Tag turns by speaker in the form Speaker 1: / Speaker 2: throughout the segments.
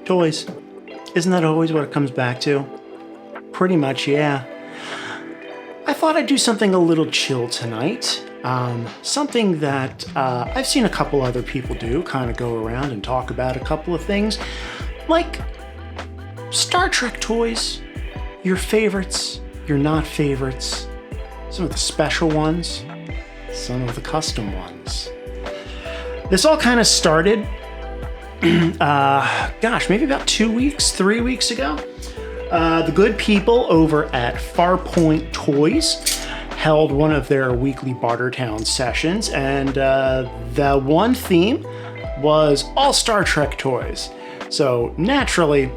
Speaker 1: Toys. Isn't that always what it comes back to? Pretty much, yeah. I thought I'd do something a little chill tonight. Something that I've seen a couple other people do, kind of go around and talk about a couple of things, like Star Trek toys, your favorites, your not favorites, some of the special ones, some of the custom ones. This all kind of started, maybe about 2 weeks, 3 weeks ago. The good people over at Farpoint Toys held one of their weekly Bartertown sessions, and the one theme was all Star Trek toys. So naturally,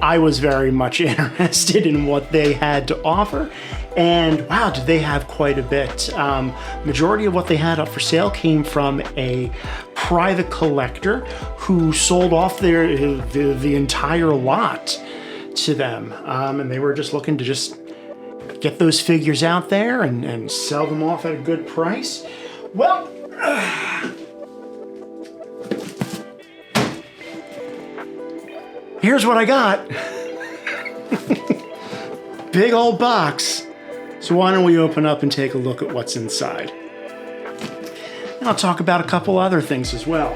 Speaker 1: I was very much interested in what they had to offer, and wow, did they have quite a bit. Majority of what they had up for sale came from a private collector who sold off the entire lot to them, and they were just looking to just get those figures out there and sell them off at a good price. Well, here's what I got. Big old box. So why don't we open up and take a look at what's inside? And I'll talk about a couple other things as well.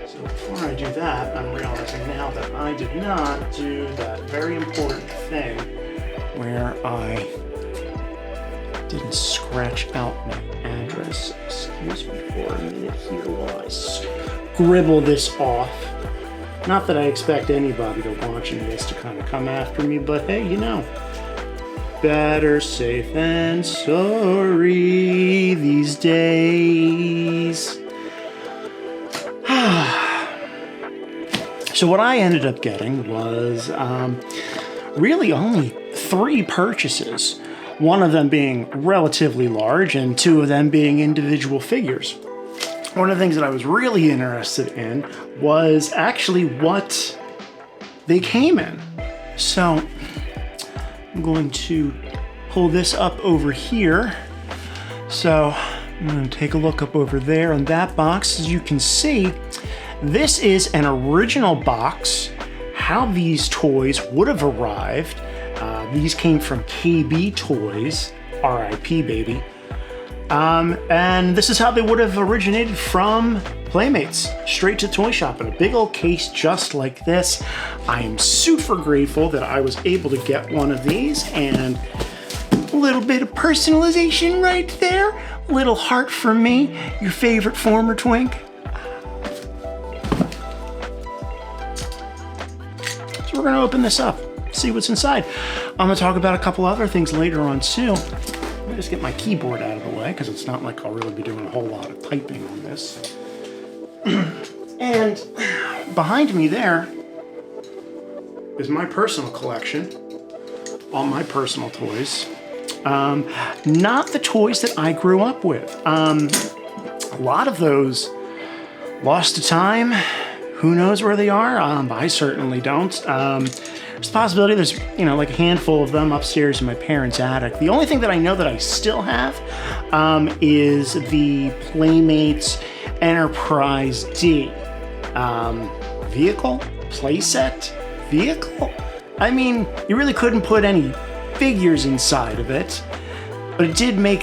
Speaker 1: So before I do that, I'm realizing now that I did not do that very important thing where I didn't scratch out my address. Excuse me for a minute here while I scribble this off. Not that I expect anybody to watching this to kind of come after me, but hey, you know, better safe than sorry these days. So what I ended up getting was really only 3 purchases, one of them being relatively large and 2 of them being individual figures. One of the things that I was really interested in was actually what they came in. So I'm going to pull this up over here. So I'm going to take a look up over there on that box. As you can see, this is an original box, how these toys would have arrived. These came from KB Toys, R.I.P. baby. And this is how they would have originated from Playmates, straight to toy shop in a big old case just like this. I am super grateful that I was able to get one of these, and a little bit of personalization right there. Little heart for me, your favorite Formertwink. So we're gonna open this up, see what's inside. I'm gonna talk about a couple other things later on too. Let me just get my keyboard out of the way because it's not like I'll really be doing a whole lot of typing on this. And behind me there is my personal collection, all my personal toys. Not the toys that I grew up with. A lot of those lost to time. Who knows where they are? I certainly don't. There's a possibility there's, like a handful of them upstairs in my parents' attic. The only thing that I know that I still have is the Playmates Enterprise D. Vehicle? Playset? Vehicle? I mean, you really couldn't put any figures inside of it, but it did make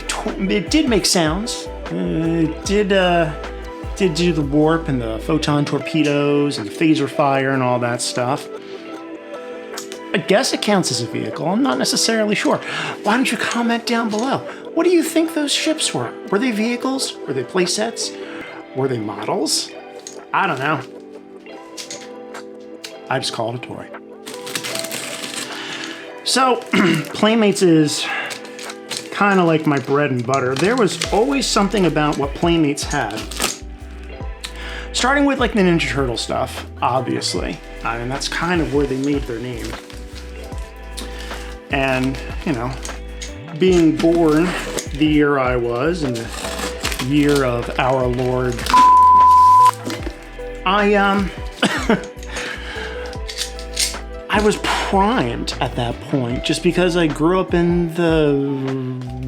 Speaker 1: sounds. It did do the warp and the photon torpedoes and phaser fire and all that stuff. I guess it counts as a vehicle. I'm not necessarily sure. Why don't you comment down below? What do you think those ships were? Were they vehicles? Were they playsets? Were they models? I don't know. I just call it a toy. So, Playmates is kind of like my bread and butter. There was always something about what Playmates had. Starting with like the Ninja Turtle stuff, obviously. And that's kind of where they made their name. And, being born the year I was, in the year of our Lord, I was primed at that point just because I grew up in the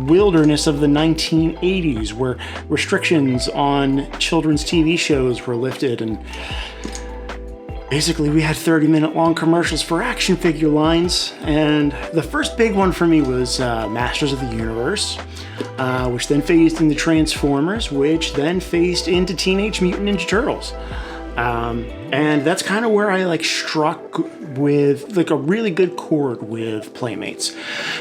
Speaker 1: wilderness of the 1980s where restrictions on children's TV shows were lifted, and basically we had 30-minute long commercials for action figure lines, and the first big one for me was Masters of the Universe, which then phased into Transformers, which then phased into Teenage Mutant Ninja Turtles. And that's kind of where I like struck with like a really good chord with Playmates.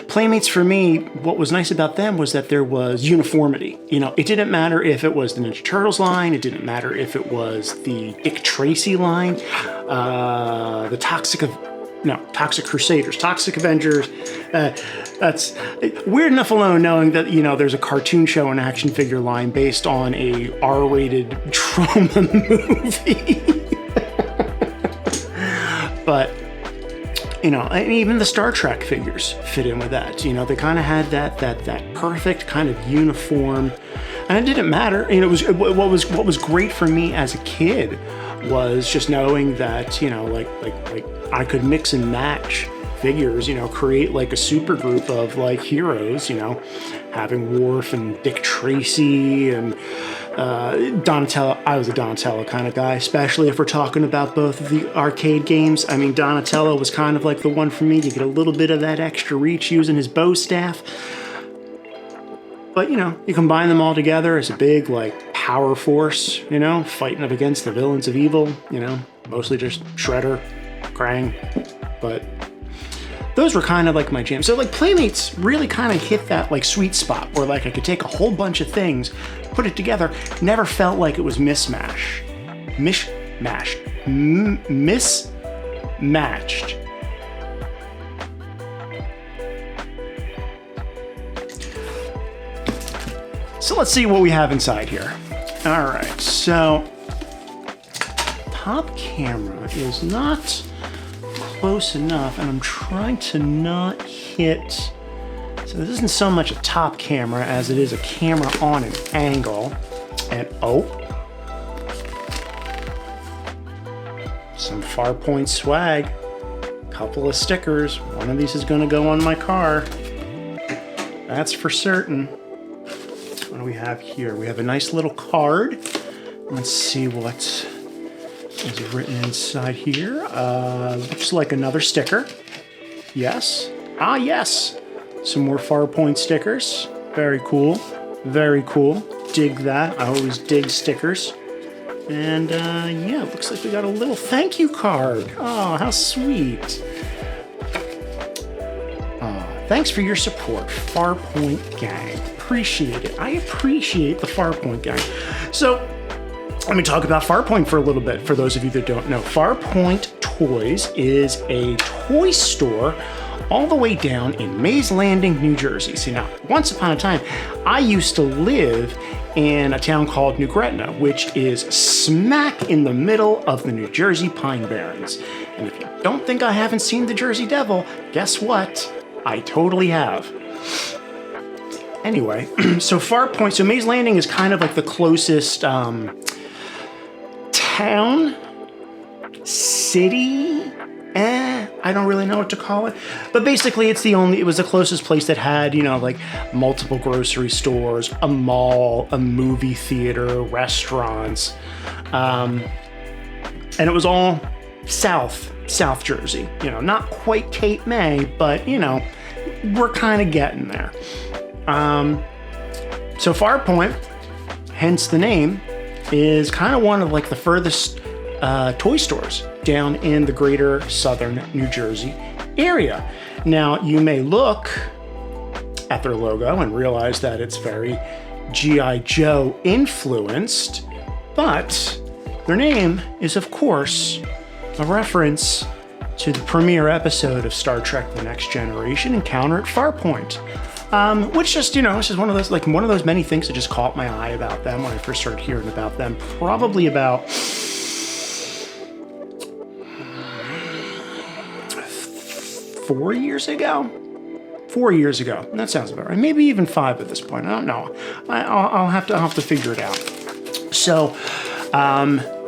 Speaker 1: Playmates for me, what was nice about them was that there was uniformity. You know, it didn't matter if it was the Ninja Turtles line, it didn't matter if it was the Dick Tracy line, the Toxic Crusaders, Toxic Avengers. That's weird enough alone knowing that, you know, there's a cartoon show and action figure line based on a R-rated trauma movie. But, you know, and even the Star Trek figures fit in with that. You know, they kind of had that perfect kind of uniform, and it didn't matter. You know, what was great for me as a kid was just knowing that, you know, like I could mix and match figures, you know, create like a super group of like heroes, you know, having Worf and Dick Tracy and Donatello. I was a Donatello kind of guy, especially if we're talking about both of the arcade games. I mean, Donatello was kind of like the one for me. You get a little bit of that extra reach using his bow staff. But, you know, you combine them all together as a big, like, power force, you know, fighting up against the villains of evil, you know, mostly just Shredder, Krang, but those were kind of like my jam. So like Playmates really kind of hit that like sweet spot where like I could take a whole bunch of things, put it together, never felt like it was mismatched. So let's see what we have inside here. All right, so top camera is not close enough, and I'm trying to not hit. So this isn't so much a top camera as it is a camera on an angle. And oh, some Farpoint swag. Couple of stickers. One of these is going to go on my car. That's for certain. What do we have here? We have a nice little card. Let's see what is written inside here. Looks like another sticker. Yes. Ah, yes. Some more Farpoint stickers. Very cool. Very cool. Dig that. I always dig stickers. And yeah, it looks like we got a little thank you card. Oh, how sweet. Oh, thanks for your support, Farpoint Gang. Appreciate it. I appreciate the Farpoint Gang. So, let me talk about Farpoint for a little bit, for those of you that don't know. Farpoint Toys is a toy store all the way down in Mays Landing, New Jersey. See, now, once upon a time, I used to live in a town called New Gretna, which is smack in the middle of the New Jersey Pine Barrens. And if you don't think I haven't seen the Jersey Devil, guess what? I totally have. Anyway, so Farpoint, so Mays Landing is kind of like the closest town, city, I don't really know what to call it. But basically it was the closest place that had, you know, like multiple grocery stores, a mall, a movie theater, restaurants. And it was all South Jersey, you know, not quite Cape May, but, you know, we're kind of getting there. So Farpoint, hence the name, is kind of one of like the furthest toy stores down in the greater southern New Jersey area. Now, you may look at their logo and realize that it's very G.I. Joe influenced, but their name is, of course, a reference to the premiere episode of Star Trek: The Next Generation, Encounter at Farpoint. Which just, you know, it's just one of those many things that just caught my eye about them when I first started hearing about them, probably about 4 years ago. 4 years ago. That sounds about right. Maybe even 5 at this point. I don't know. I'll have to figure it out. So,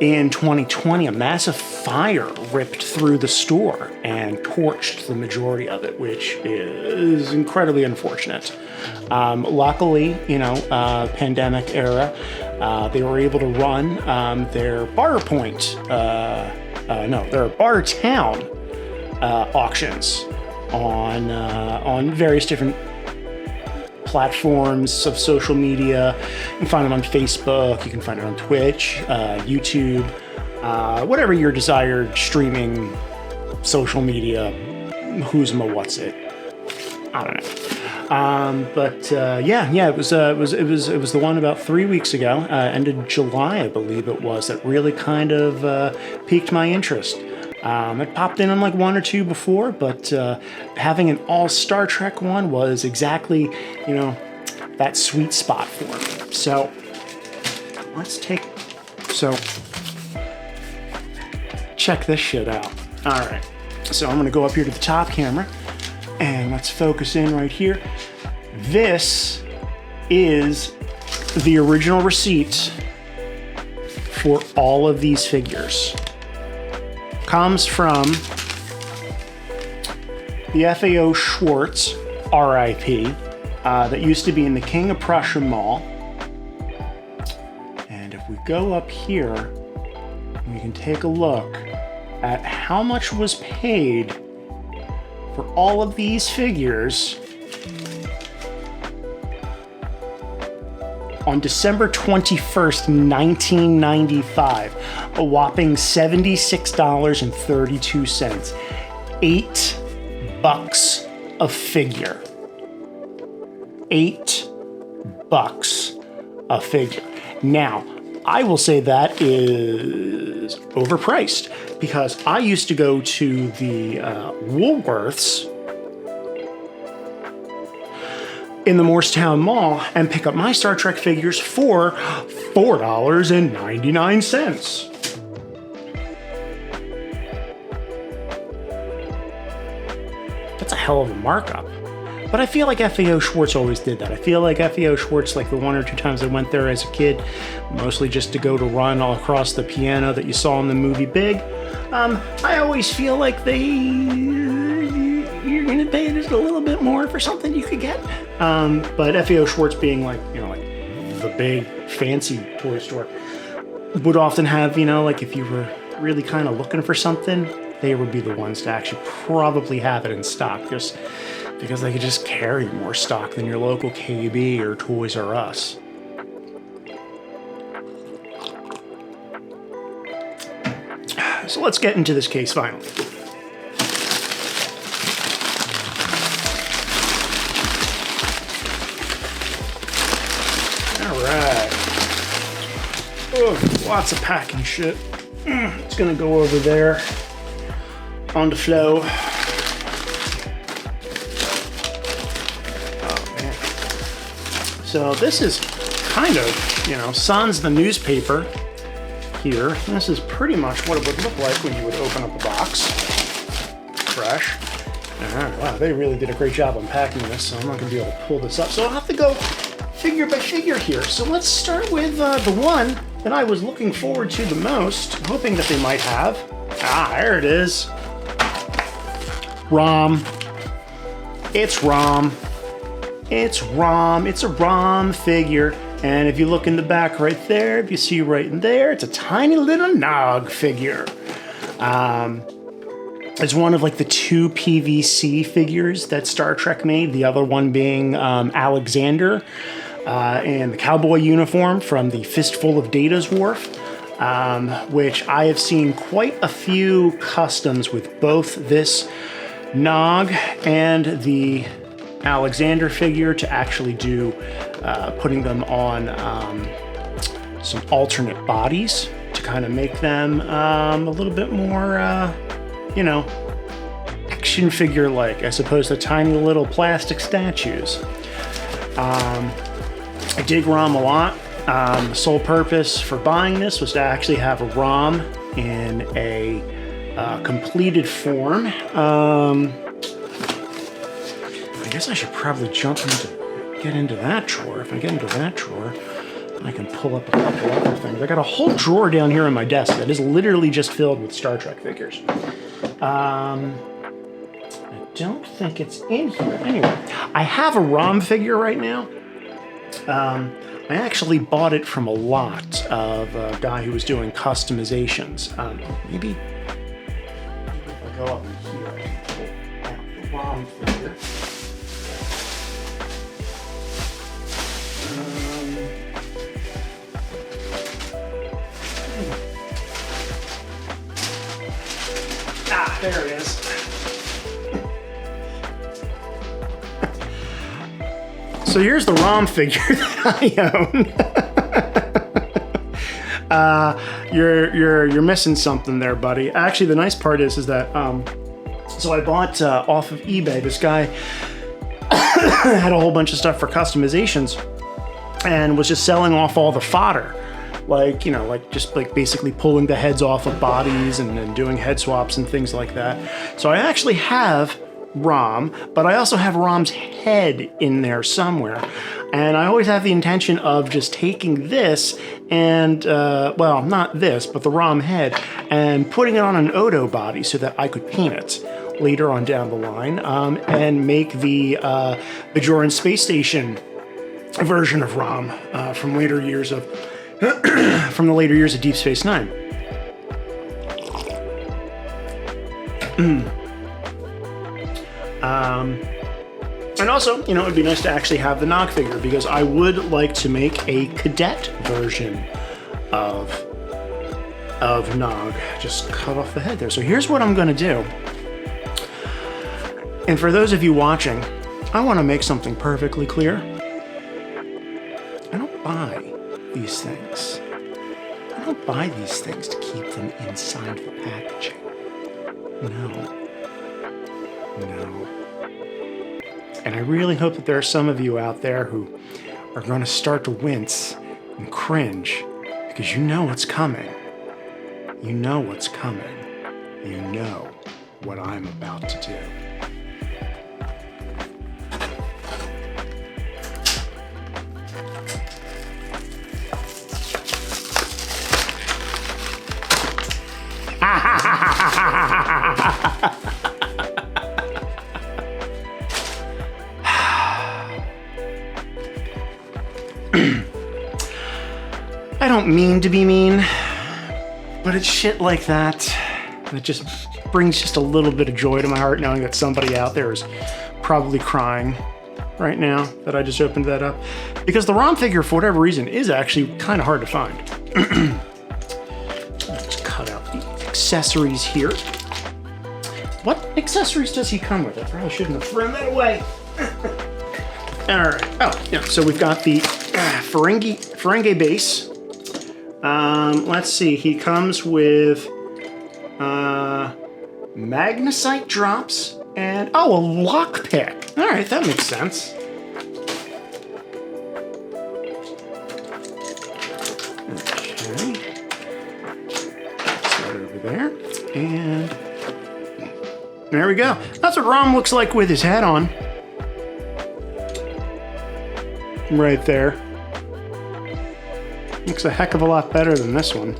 Speaker 1: in 2020, a massive fire ripped through the store and torched the majority of it, which is incredibly unfortunate. Luckily, you know, pandemic era, they were able to run their Farpoint no, there are Bartertown auctions on various different platforms of social media. You can find them on Facebook, you can find it on Twitch, YouTube, whatever your desired streaming social media, who's ma what's it. I don't know. It was the one about 3 weeks ago, ended July, I believe it was, that really kind of piqued my interest. It popped in on like one or two before, but having an all Star Trek one was exactly, that sweet spot for me. So check this shit out. All right, so I'm gonna go up here to the top camera and let's focus in right here. This is the original receipt for all of these figures. Comes from the FAO Schwartz, RIP, that used to be in the King of Prussia Mall. And if we go up here, we can take a look at how much was paid for all of these figures on December 21st, 1995, a whopping $76.32. $8 a figure. $8 a figure. Now, I will say that is overpriced because I used to go to the Woolworths in the Morristown Mall and pick up my Star Trek figures for $4.99. That's a hell of a markup. But I feel like FAO Schwartz always did that. I feel like FAO Schwartz, like the one or two times I went there as a kid, mostly just to go to run all across the piano that you saw in the movie Big, I always feel like you're going to pay just a little bit more for something you could get. But FAO Schwartz being like the big fancy toy store would often have, like if you were really kind of looking for something, they would be the ones to actually probably have it in stock, just because they could just carry more stock than your local KB or Toys R Us. So let's get into this case finally. All right. Oh, lots of packing shit. It's gonna go over there on the flow. So this is kind of, sans the newspaper here. This is pretty much what it would look like when you would open up a box. Fresh. Wow, they really did a great job unpacking this, so I'm not going to be able to pull this up. So I'll have to go figure by figure here. So let's start with the one that I was looking forward to the most, hoping that they might have. There it is. ROM. It's ROM. It's ROM. It's a ROM figure. And if you look in the back right there, if you see right in there, it's a tiny little Nog figure. It's one of like the two PVC figures that Star Trek made. The other one being Alexander in the cowboy uniform from the Fistful of Data's Wharf, which I have seen quite a few customs with both this Nog and the Alexander figure to actually do putting them on some alternate bodies to kind of make them a little bit more, action figure-like as opposed to tiny little plastic statues. I dig ROM a lot. The sole purpose for buying this was to actually have a ROM in a completed form. I guess I should probably get into that drawer. If I get into that drawer, I can pull up a couple other things. I got a whole drawer down here on my desk that is literally just filled with Star Trek figures. I don't think it's in here. Anyway, I have a ROM figure right now. I actually bought it from a lot of a guy who was doing customizations. Maybe go up in here and pull out the ROM figure. There it is. So here's the ROM figure that I own. You're missing something there, buddy. Actually, the nice part is that so I bought off of eBay. This guy had a whole bunch of stuff for customizations and was just selling off all the fodder. Like, you know, like just like basically pulling the heads off of bodies and doing head swaps and things like that. So I actually have ROM, but I also have ROM's head in there somewhere. And I always have the intention of just taking this and, well, not this, but the ROM head, and putting it on an Odo body so that I could paint it later on down the line and make the Bajoran Space Station version of ROM from later years of from the later years of Deep Space Nine. And also, you know, it'd be nice to actually have the Nog figure because I would like to make a cadet version of Nog. Just cut off the head there. So here's what I'm going to do. And for those of you watching, I want to make something perfectly clear. I don't buy these things. I don't buy these things to keep them inside the packaging. No. And I really hope that there are some of you out there who are going to start to wince and cringe because you know what's coming. You know what's coming. You know what I'm about to do. I don't mean to be mean, but it's shit like that that just brings just a little bit of joy to my heart knowing that somebody out there is probably crying right now that I just opened that up. Because the ROM figure, for whatever reason, is actually kind of hard to find. Let's cut out the accessories here. What accessories does he come with? I probably shouldn't have thrown that away. All right. Oh, yeah. So we've got the Ferengi base. Let's see. He comes with magnesite drops and a lockpick. All right, that makes sense. Okay. Set it over there, and there we go. That's what ROM looks like with his head on. Right there. Looks a heck of a lot better than this one.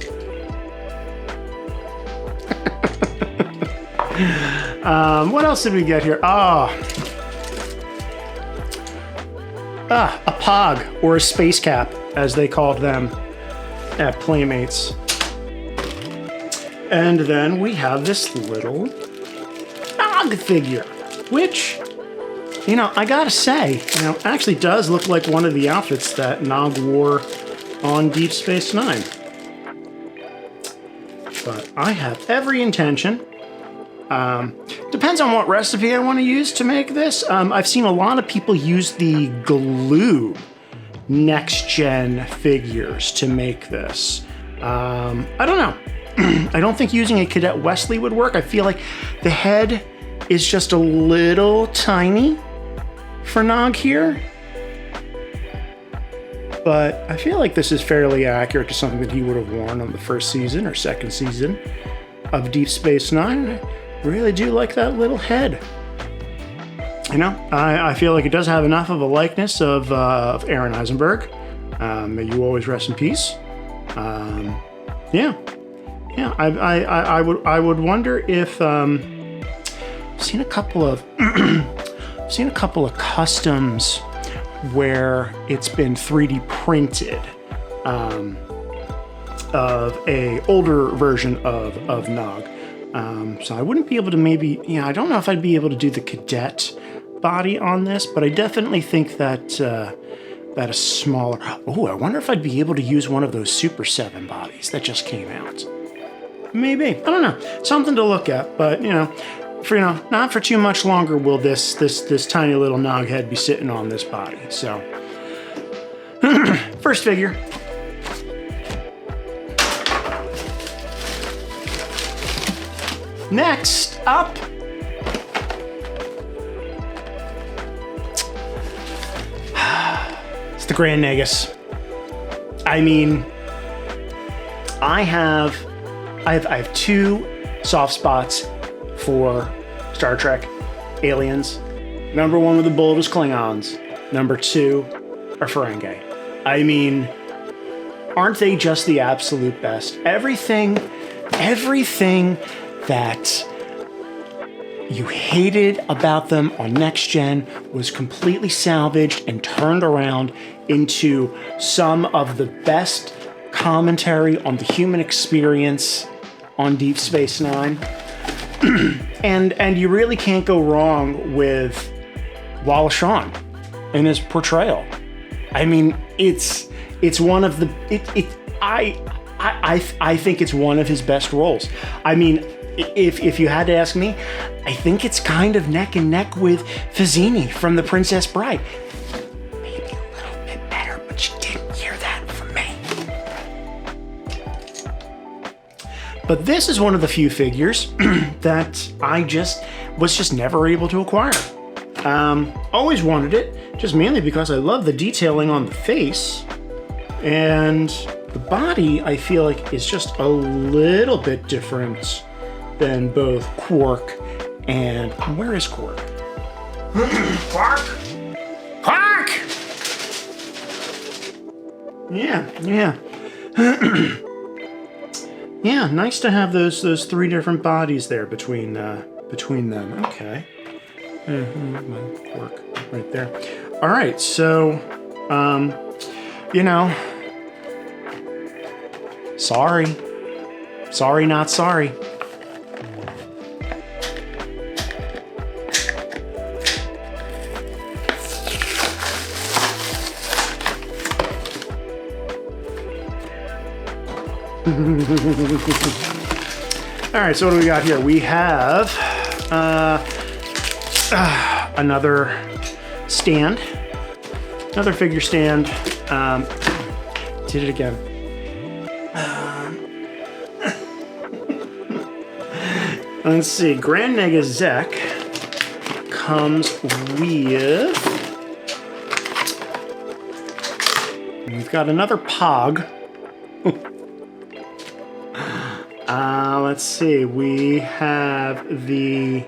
Speaker 1: What else did we get here? A POG, or a space cap, as they called them at Playmates. And then we have this little Nog figure, which, you know, I gotta say, you know, actually does look like one of the outfits that Nog wore on Deep Space Nine. But I have every intention. Depends on what recipe I want to use to make this. I've seen a lot of people use the glue next-gen figures to make this. I don't know. I don't think using a Cadet Wesley would work. I feel like the head is just a little tiny for Nog here. But I feel like this is fairly accurate to something that he would have worn on the first season or second season of Deep Space Nine. I really do like that little head. You know, I feel like it does have enough of a likeness of Aaron Eisenberg. May you always rest in peace. Yeah. I would wonder if I've seen a couple of customs where it's been 3D printed of a older version of Nog. So I wouldn't be able to maybe, I don't know if I'd be able to do the cadet body on this, but I definitely think that that a smaller, I wonder if I'd be able to use one of those Super 7 bodies that just came out. Maybe, I don't know, something to look at, but not for too much longer will this tiny little Noghead be sitting on this body. So, first figure. Next up, it's the Grand Negus. I mean, I have two soft spots for Star Trek aliens. Number one with the bulbous Klingons. Number two are Ferengi. I mean, aren't they just the absolute best? Everything that you hated about them on Next Gen was completely salvaged and turned around into some of the best commentary on the human experience on Deep Space Nine. and you really can't go wrong with Wallace Shawn in his portrayal. I mean, it's one of the I think it's one of his best roles. I mean, if you had to ask me, I think it's kind of neck and neck with Vizzini from The Princess Bride. Maybe a little bit better, but you didn't hear that from me. But this is one of the few figures that I was just never able to acquire. Always wanted it, just mainly because I love the detailing on the face, and the body I feel like is just a little bit different than both Quark and... Where is Quark? Quark! Quark! Yeah. Yeah, nice to have those three different bodies there between them. Okay. Quark right there. All right, so, sorry, not sorry. All right, so what do we got here? We have another stand, another figure stand. Did it again. Let's see. Grand Negus Zek comes with. We've got another Pog. Let's see. We have the.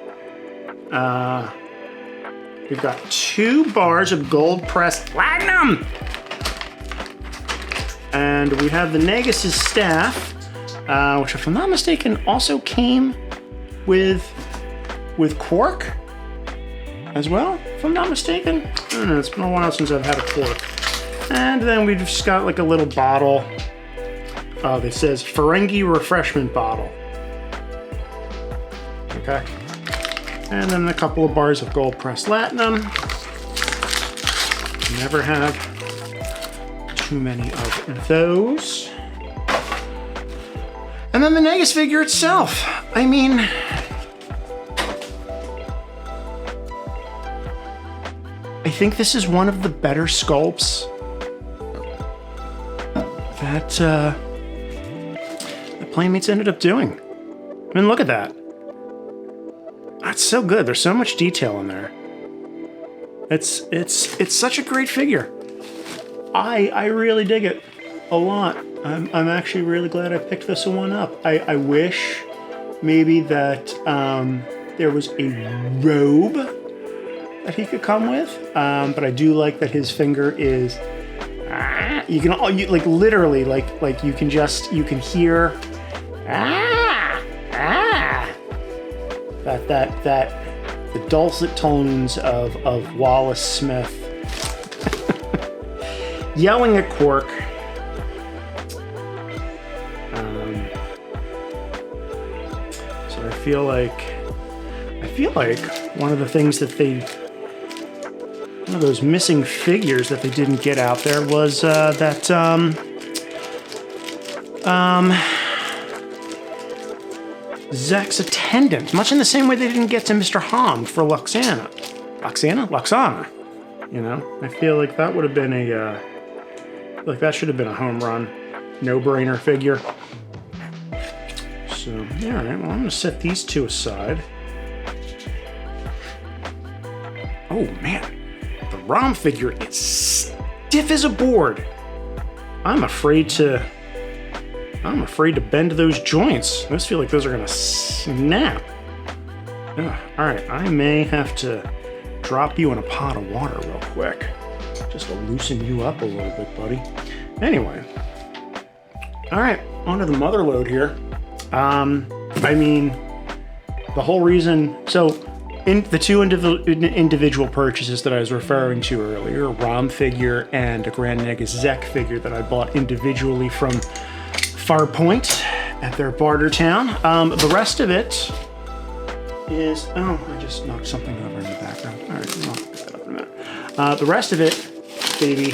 Speaker 1: We've got 2 bars of gold pressed platinum, and we have the Negus' staff, which, if I'm not mistaken, also came with Quark as well. If I'm not mistaken, I don't know. It's been a while since I've had a Quark. And then we've just got like a little bottle. That says Ferengi refreshment bottle. Okay. And then a couple of bars of gold pressed platinum. Never have too many of those. And then the Negus figure itself. I mean, I think this is one of the better sculpts that Playmates ended up doing. I mean, look at that. That's so good. There's so much detail in there. It's such a great figure. I really dig it a lot. I'm actually really glad I picked this one up. I wish maybe that there was a robe that he could come with, but I do like that his finger is. You can like literally like you can hear that the dulcet tones of Wallace Smith yelling at Quark. So I feel like one of the things that one of those missing figures that they didn't get out there was that Zek's attendant, much in the same way they didn't get to Mr. Hom for Luxana. Luxana. You know, I feel like that would have been that should have been a home run, no-brainer figure. So, yeah, all right, well, I'm gonna set these two aside. Oh man, the ROM figure is stiff as a board. I'm afraid to bend those joints. I just feel like those are gonna snap. Ugh, all right, I may have to drop you in a pot of water real quick, just to loosen you up a little bit, buddy. Anyway, all right, onto the mother load here. I mean, the whole reason, so in the two individual purchases that I was referring to earlier, a ROM figure and a Grand Negus Zek figure that I bought individually from Farpoint at their Bartertown. The rest of it is, oh, I just knocked something over in the background. All right, I'll pick that up in a minute. The rest of it, baby,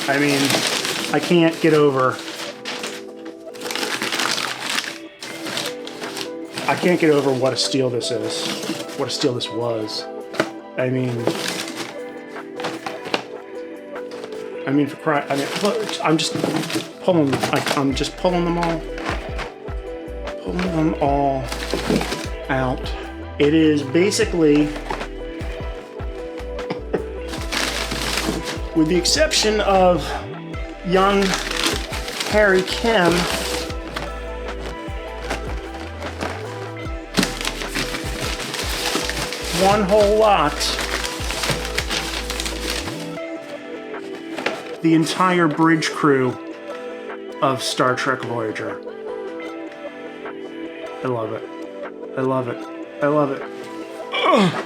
Speaker 1: I mean, I can't get over what a steal this is, what a steal this was. I mean, for crying, I'm just pulling them all out. It is basically, with the exception of young Harry Kim, one whole lot, the entire bridge crew of Star Trek Voyager. I love it. I love it. I love it. Ugh.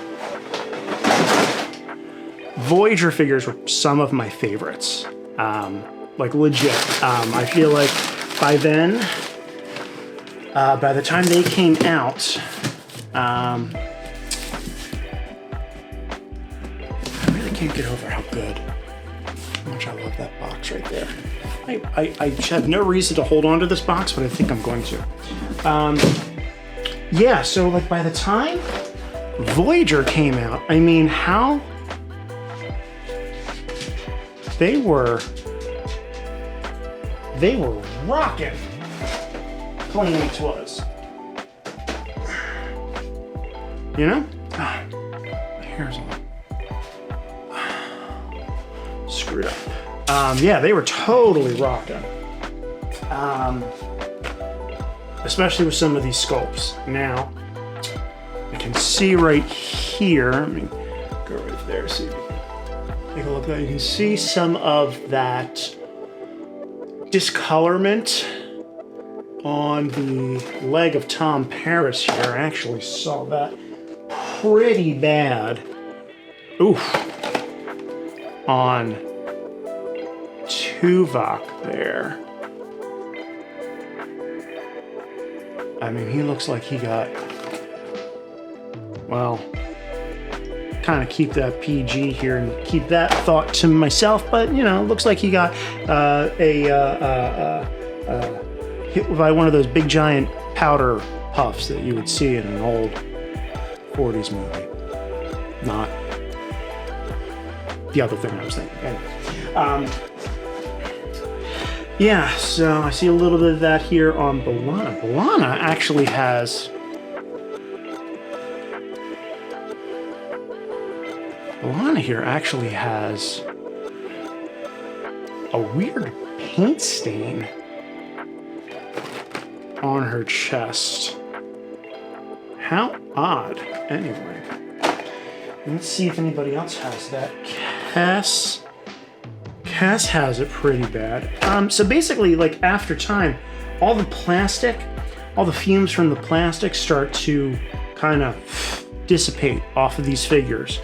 Speaker 1: Voyager figures were some of my favorites. Like legit. I feel like by then, by the time they came out, I really can't get over how good, how much I love that box right there. I have no reason to hold on to this box, but I think I'm going to. Yeah, so like by the time Voyager came out, I mean, how they were rocking Playmates was. You know? My hair's all screwed up. Yeah, they were totally rocking. Especially with some of these sculpts. Now, I can see right here, let me go right there, see if you can take a look at that. You can see some of that discolorment on the leg of Tom Paris here. I actually saw that pretty bad. Oof. On Tuvok there. I mean, he looks like he got, well, kind of keep that PG here and keep that thought to myself, but, you know, looks like he got hit by one of those big giant powder puffs that you would see in an old 40s movie. Not the other thing I was thinking. Anyway. Yeah, so I see a little bit of that here on B'Elanna. B'Elanna actually has... B'Elanna here actually has a weird paint stain on her chest. How odd. Anyway, let's see if anybody else has that. Cass has it pretty bad. So basically, like after time, all the fumes from the plastic start to kind of dissipate off of these figures.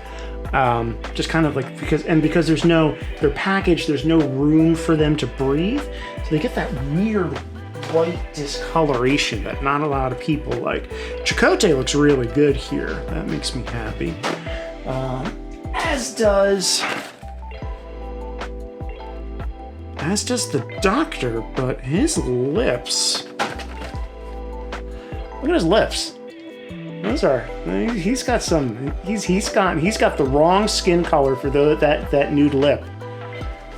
Speaker 1: Just kind of like, because they're packaged, there's no room for them to breathe. So they get that weird white discoloration that not a lot of people like. Chakotay looks really good here. That makes me happy. As does the Doctor, but his lips. Look at his lips. Those are, he's got the wrong skin color for that nude lip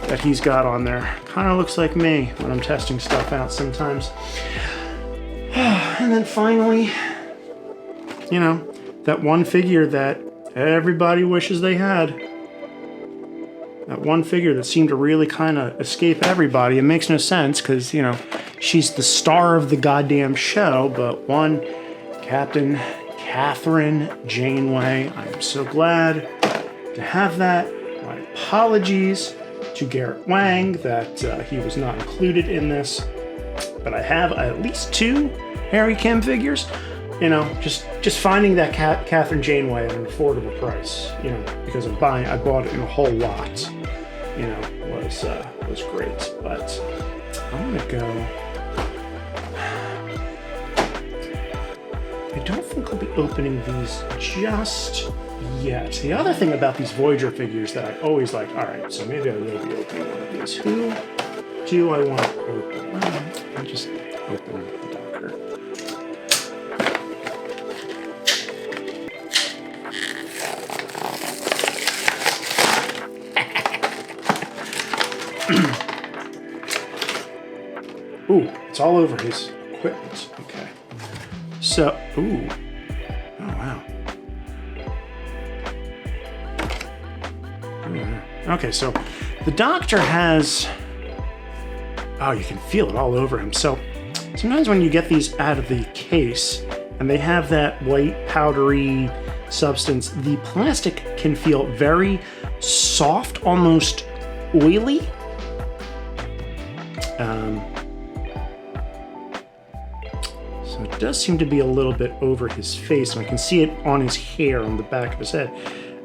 Speaker 1: that he's got on there. Kind of looks like me when I'm testing stuff out sometimes. And then finally, you know, that one figure that everybody wishes they had. That one figure that seemed to really kind of escape everybody. It makes no sense because, you know, she's the star of the goddamn show, but one Captain Catherine Janeway. I'm so glad to have that. My apologies to Garrett Wang that he was not included in this, but I have at least 2 Harry Kim figures. You know, just finding that Catherine Janeway at an affordable price, you know, because I bought it in a whole lot, you know, was great. But I'm gonna go. I don't think I'll be opening these just yet. The other thing about these Voyager figures that I always like, all right, so maybe I will be opening one of these. Who do I want to open? Well, I'll just open the Doctor. Ooh, it's all over his equipment. Okay. So, ooh. Oh, wow. Okay, so the Doctor has... Oh, you can feel it all over him. So sometimes when you get these out of the case and they have that white powdery substance, the plastic can feel very soft, almost oily. So it does seem to be a little bit over his face, and I can see it on his hair on the back of his head.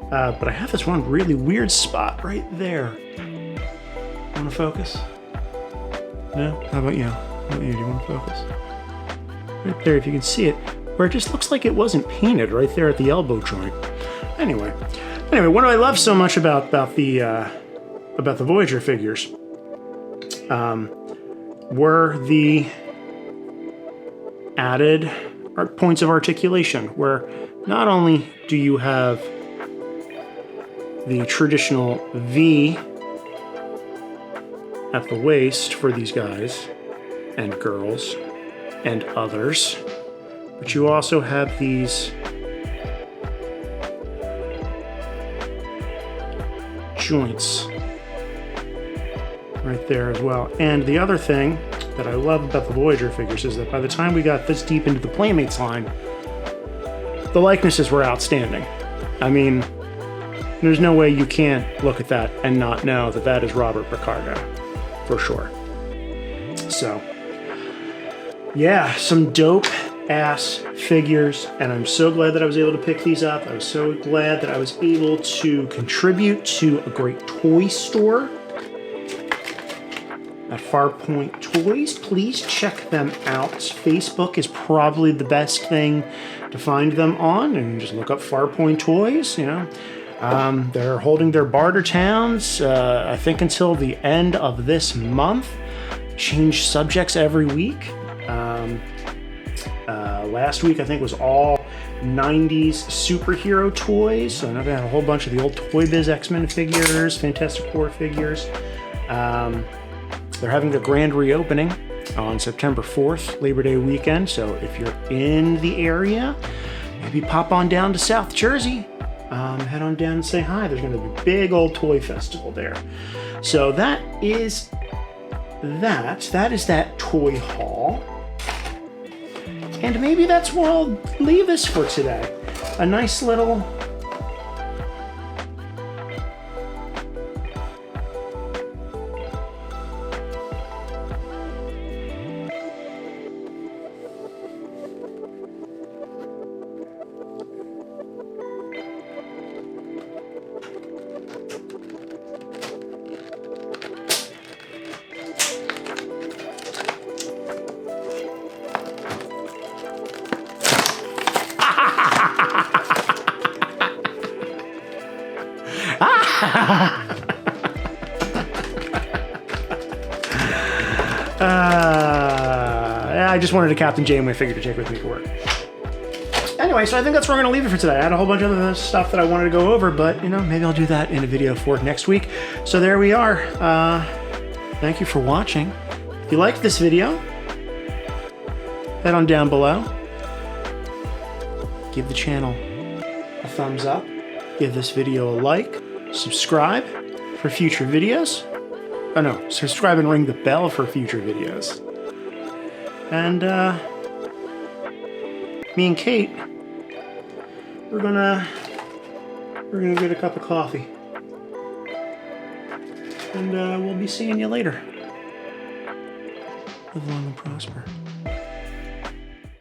Speaker 1: But I have this one really weird spot right there. Want to focus? No? How about you? Do you want to focus? Right there, if you can see it, where it just looks like it wasn't painted right there at the elbow joint. Anyway, what do I love so much about the Voyager figures? Were the added points of articulation, where not only do you have the traditional V at the waist for these guys and girls and others, but you also have these joints right there as well. And the other thing that I love about the Voyager figures is that by the time we got this deep into the Playmates line, the likenesses were outstanding. I mean, there's no way you can't look at that and not know that that is Robert Picardo, for sure. So, yeah, some dope-ass figures, and I'm so glad that I was able to pick these up. I was so glad that I was able to contribute to a great toy store at Farpoint Toys. Please check them out. Facebook is probably the best thing to find them on, and just look up Farpoint Toys, you know. They're holding their barter towns, I think until the end of this month. Change subjects every week. Last week I think was all 90s superhero toys. So I know they had a whole bunch of the old Toy Biz X-Men figures, Fantastic Four figures. They're having their grand reopening on September 4th, Labor Day weekend. So if you're in the area, maybe pop on down to South Jersey. Head on down and say hi. There's going to be a big old toy festival there. So that is that. That is that toy haul. And maybe that's where I'll leave this for today. A nice little... I just wanted a Captain Janeway figure to take with me to work. Anyway, so I think that's where we're going to leave it for today. I had a whole bunch of other stuff that I wanted to go over, but, you know, maybe I'll do that in a video for next week. So there we are. Thank you for watching. If you liked this video, head on down below. Give the channel a thumbs up. Give this video a like. Subscribe for future videos. Oh no, subscribe and ring the bell for future videos. And me and Kate, we're gonna get a cup of coffee. And we'll be seeing you later. Live long and prosper.